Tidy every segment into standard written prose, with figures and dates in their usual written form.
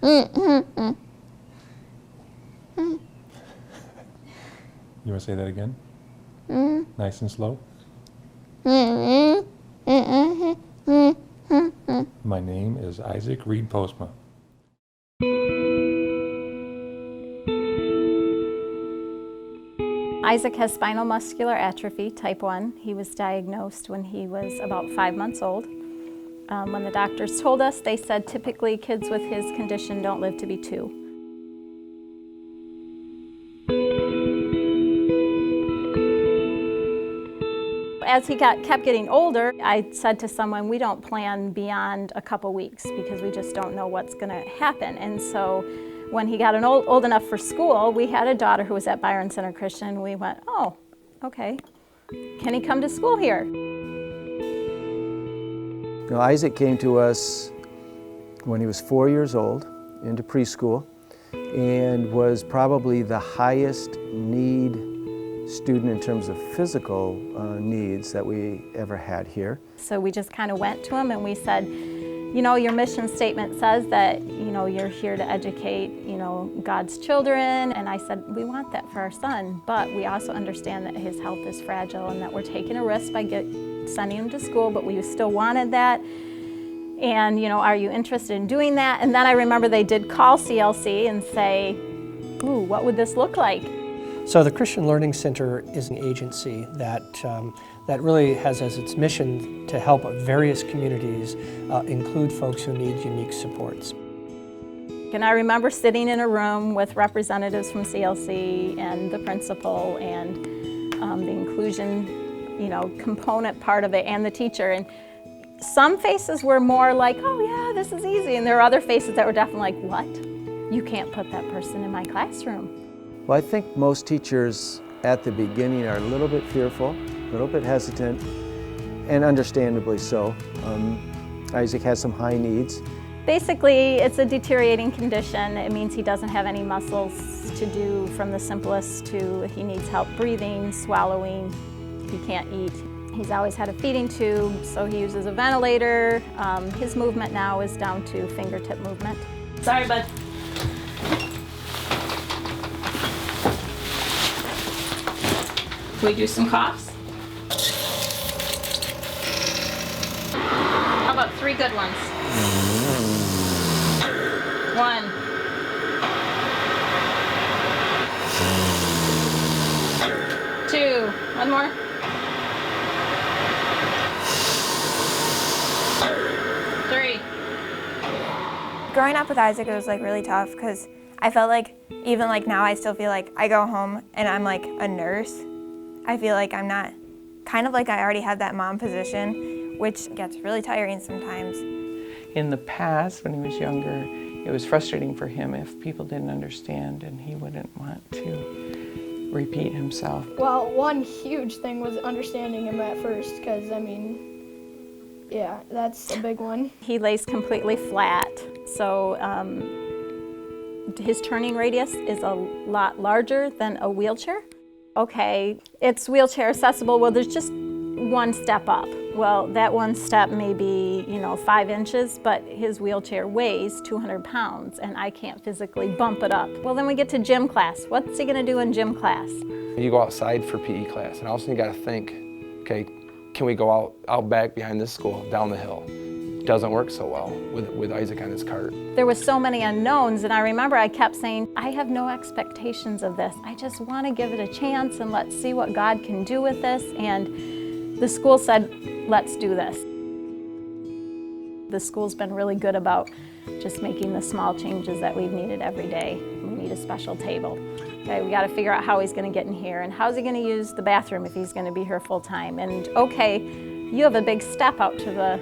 You want to say that again? Nice and slow. My name is Isaac Reed Postma. Isaac has spinal muscular atrophy, type 1. He was diagnosed when he was about 5 months old. When the doctors told us, they said typically kids with his condition don't live to be 2. As he kept getting older, I said to someone, we don't plan beyond a couple weeks because we just don't know what's going to happen. And so when he got old enough for school, we had a daughter who was at Byron Center Christian, and we went, oh, okay, can he come to school here? Now, Isaac came to us when he was 4 years old, into preschool, and was probably the highest need student in terms of physical needs that we ever had here. So we just kind of went to him and we said, you know, your mission statement says that, you know, you're here to educate, you know, God's children. And I said, we want that for our son, but we also understand that his health is fragile and that we're taking a risk by sending him to school, but we still wanted that. And, you know, are you interested in doing that? And then I remember they did call CLC and say, ooh, what would this look like? So the Christian Learning Center is an agency that really has as its mission to help various communities include folks who need unique supports. And I remember sitting in a room with representatives from CLC and the principal and the inclusion, you know, component part of it and the teacher. And some faces were more like, oh yeah, this is easy. And there were other faces that were definitely like, what? You can't put that person in my classroom. Well, I think most teachers at the beginning are a little bit fearful, a little bit hesitant, and understandably so. Isaac has some high needs. Basically, it's a deteriorating condition. It means he doesn't have any muscles to do from the simplest to he needs help breathing, swallowing, he can't eat. He's always had a feeding tube, so he uses a ventilator. His movement now is down to fingertip movement. Sorry, bud. Can we do some coughs? How about 3 good ones? 1. 2. 1 more. 3. Growing up with Isaac, it was like really tough because I felt like even like now I still feel like I go home and I'm like a nurse. I feel like I'm not, kind of like I already have that mom position, which gets really tiring sometimes. In the past, when he was younger, it was frustrating for him if people didn't understand and he wouldn't want to repeat himself. Well, one huge thing was understanding him at first, because I mean, yeah, that's a big one. He lays completely flat, so his turning radius is a lot larger than a wheelchair. Okay, it's wheelchair accessible. Well, there's just one step up. Well, that one step may be, 5 inches, but his wheelchair weighs 200 pounds and I can't physically bump it up. Well, then we get to gym class. What's he gonna do in gym class? You go outside for PE class and also you gotta think, okay, can we go out back behind this school, down the hill? Doesn't work so well with Isaac on his cart. There was so many unknowns, and I remember I kept saying, I have no expectations of this. I just want to give it a chance and let's see what God can do with this. And the school said, let's do this. The school's been really good about just making the small changes that we've needed every day. We need a special table. Okay, we got to figure out how he's going to get in here and how's he going to use the bathroom if he's going to be here full time. And okay, you have a big step out to the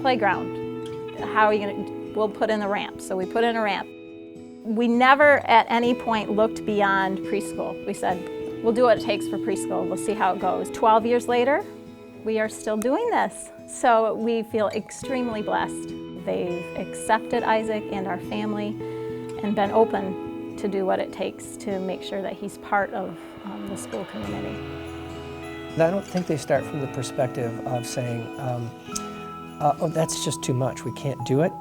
playground. How are you going to, we'll put in the ramp. So we put in a ramp. We never at any point looked beyond preschool. We said, we'll do what it takes for preschool. We'll see how it goes. 12 years later, we are still doing this. So we feel extremely blessed. They've accepted Isaac and our family and been open to do what it takes to make sure that he's part of the school community. I don't think they start from the perspective of saying, oh, that's just too much, we can't do it.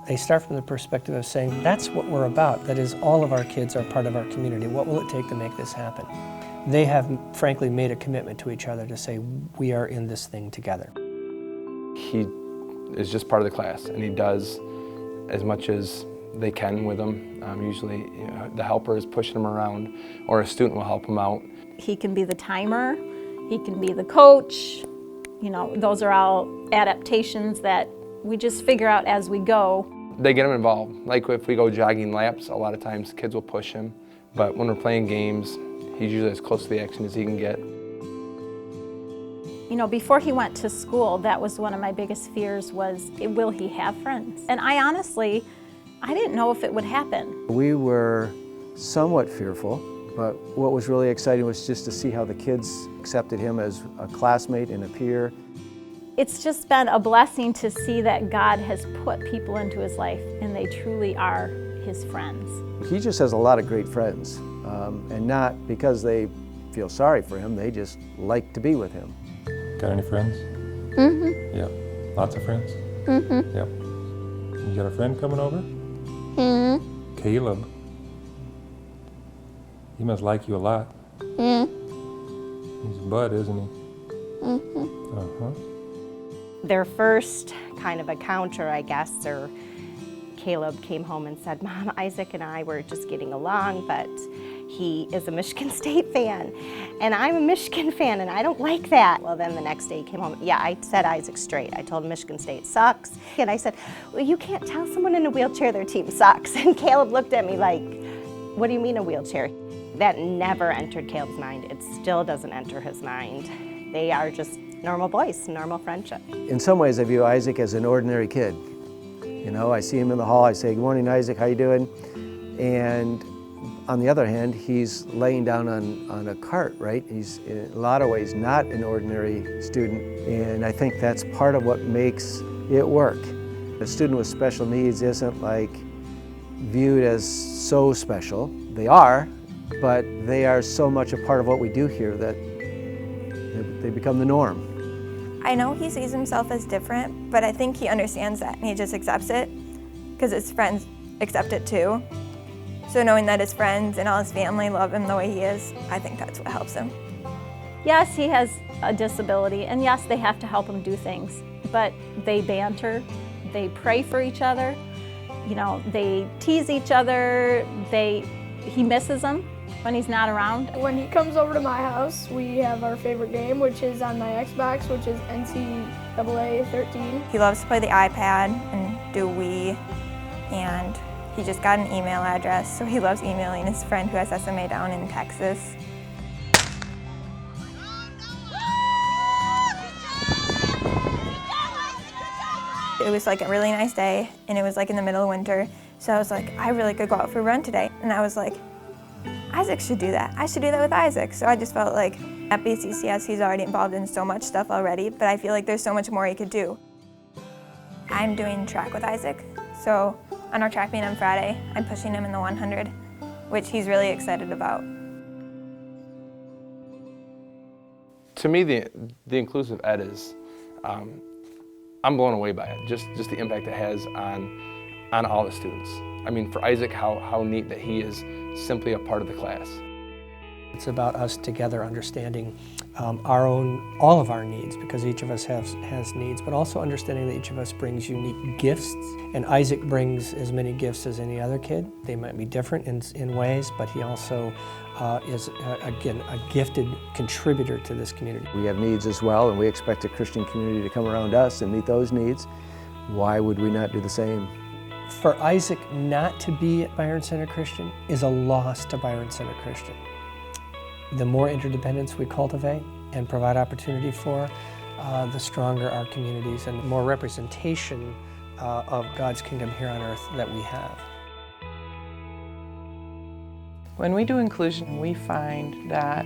They start from the perspective of saying, that's what we're about. That is, all of our kids are part of our community. What will it take to make this happen? They have, frankly, made a commitment to each other to say, we are in this thing together. He is just part of the class, and he does as much as they can with him. Usually the helper is pushing him around, or a student will help him out. He can be the timer, he can be the coach. You know, those are all adaptations that we just figure out as we go. They get him involved. Like if we go jogging laps, a lot of times kids will push him. But when we're playing games, he's usually as close to the action as he can get. You know, before he went to school, that was one of my biggest fears was, will he have friends? And I honestly didn't know if it would happen. We were somewhat fearful, but what was really exciting was just to see how the kids accepted him as a classmate and a peer. It's just been a blessing to see that God has put people into his life and they truly are his friends. He just has a lot of great friends, and not because they feel sorry for him, they just like to be with him. Got any friends? Mm-hmm. Yeah. Lots of friends? Mm-hmm. Yep. You got a friend coming over? Mm-hmm. Caleb. He must like you a lot. Mm-hmm. He's a bud, isn't he? Mm-hmm. Uh-huh. Their first kind of encounter, I guess, or Caleb came home and said, Mom, Isaac and I were just getting along, but he is a Michigan State fan, and I'm a Michigan fan, and I don't like that. Well, then the next day he came home, yeah, I set Isaac straight. I told him Michigan State sucks, and I said, well, you can't tell someone in a wheelchair their team sucks. And Caleb looked at me like, what do you mean a wheelchair? That never entered Caleb's mind. It still doesn't enter his mind. They are just normal boys, normal friendship. In some ways, I view Isaac as an ordinary kid. You know, I see him in the hall, I say, good morning, Isaac, how you doing? And on the other hand, he's laying down on a cart, right? He's in a lot of ways not an ordinary student, and I think that's part of what makes it work. A student with special needs isn't like viewed as so special. They are, but they are so much a part of what we do here that they become the norm. I know he sees himself as different, but I think he understands that and he just accepts it because his friends accept it too. So knowing that his friends and all his family love him the way he is, I think that's what helps him. Yes, he has a disability, and yes, they have to help him do things, but they banter, they pray for each other, you know, they tease each other, he misses them when he's not around. When he comes over to my house, we have our favorite game, which is on my Xbox, which is NCAA 13. He loves to play the iPad and do Wii, and he just got an email address, so he loves emailing his friend who has SMA down in Texas. It was like a really nice day, and it was like in the middle of winter, so I was like, I really could go out for a run today. And I was like, Isaac should do that. I should do that with Isaac. So I just felt like at BCCS, he's already involved in so much stuff already, but I feel like there's so much more he could do. I'm doing track with Isaac, so on our track meet on Friday, I'm pushing him in the 100, which he's really excited about. To me, the inclusive ed is, I'm blown away by it, just the impact it has on all the students. I mean, for Isaac, how neat that he is simply a part of the class. It's about us together understanding all of our needs, because each of us has needs, but also understanding that each of us brings unique gifts. And Isaac brings as many gifts as any other kid. They might be different in ways, but he also is, again, a gifted contributor to this community. We have needs as well, and we expect the Christian community to come around us and meet those needs. Why would we not do the same? For Isaac not to be at Byron Center Christian is a loss to Byron Center Christian. The more interdependence we cultivate and provide opportunity for, the stronger our communities and the more representation of God's kingdom here on earth that we have. When we do inclusion, we find that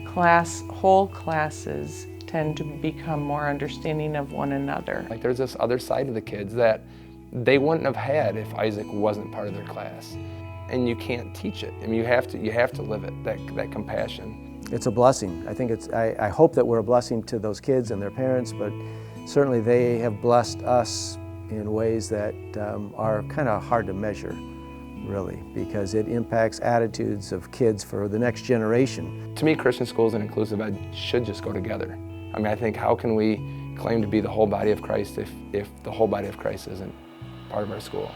whole classes tend to become more understanding of one another. Like there's this other side of the kids that they wouldn't have had if Isaac wasn't part of their class. And you can't teach it. I mean, you have to live it, that compassion. It's a blessing. I think I hope that we're a blessing to those kids and their parents, but certainly they have blessed us in ways that are kind of hard to measure, really, because it impacts attitudes of kids for the next generation. To me, Christian schools and inclusive ed should just go together. I mean, I think how can we claim to be the whole body of Christ if the whole body of Christ isn't part of our school?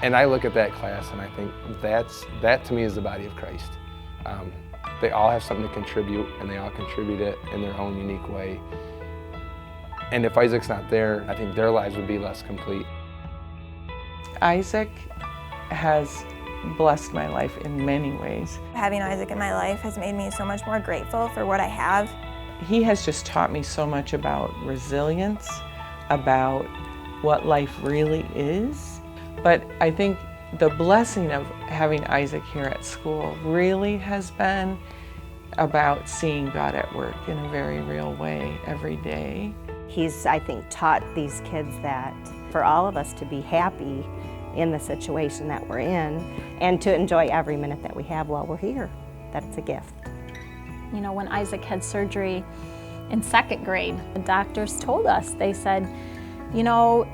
And I look at that class and I think that to me is the body of Christ. They all have something to contribute, and they all contribute it in their own unique way. And if Isaac's not there, I think their lives would be less complete. Isaac has blessed my life in many ways. Having Isaac in my life has made me so much more grateful for what I have. He has just taught me so much about resilience, about what life really is. But I think the blessing of having Isaac here at school really has been about seeing God at work in a very real way every day. He's, I think, taught these kids that for all of us to be happy in the situation that we're in and to enjoy every minute that we have while we're here, that it's a gift. You know, when Isaac had surgery in 2nd grade, the doctors told us, they said, you know,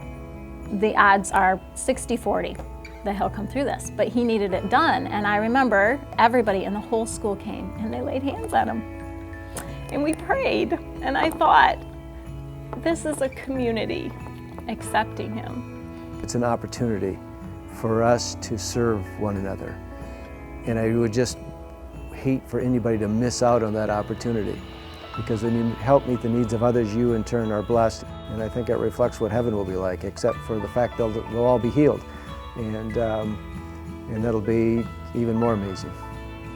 the odds are 60-40 that he'll come through this, but he needed it done. And I remember everybody in the whole school came and they laid hands on him. And we prayed, and I thought, this is a community accepting him. It's an opportunity for us to serve one another. And I would just hate for anybody to miss out on that opportunity, because when you help meet the needs of others, you in turn are blessed. And I think it reflects what heaven will be like, except for the fact they'll all be healed. And that'll be even more amazing.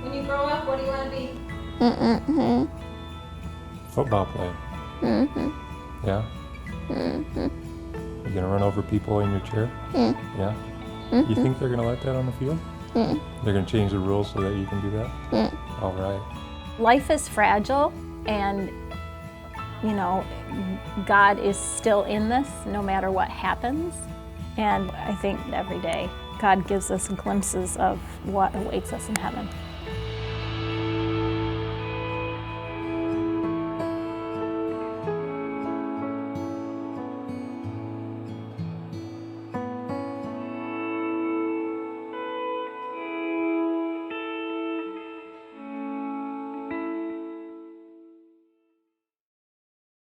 When you grow up, what do you want to be? Football player. Yeah? You gonna run over people in your chair? Yeah? You think they're gonna let that on the field? They're gonna change the rules so that you can do that? All right. Life is fragile, and you know, God is still in this no matter what happens. And I think every day God gives us glimpses of what awaits us in heaven.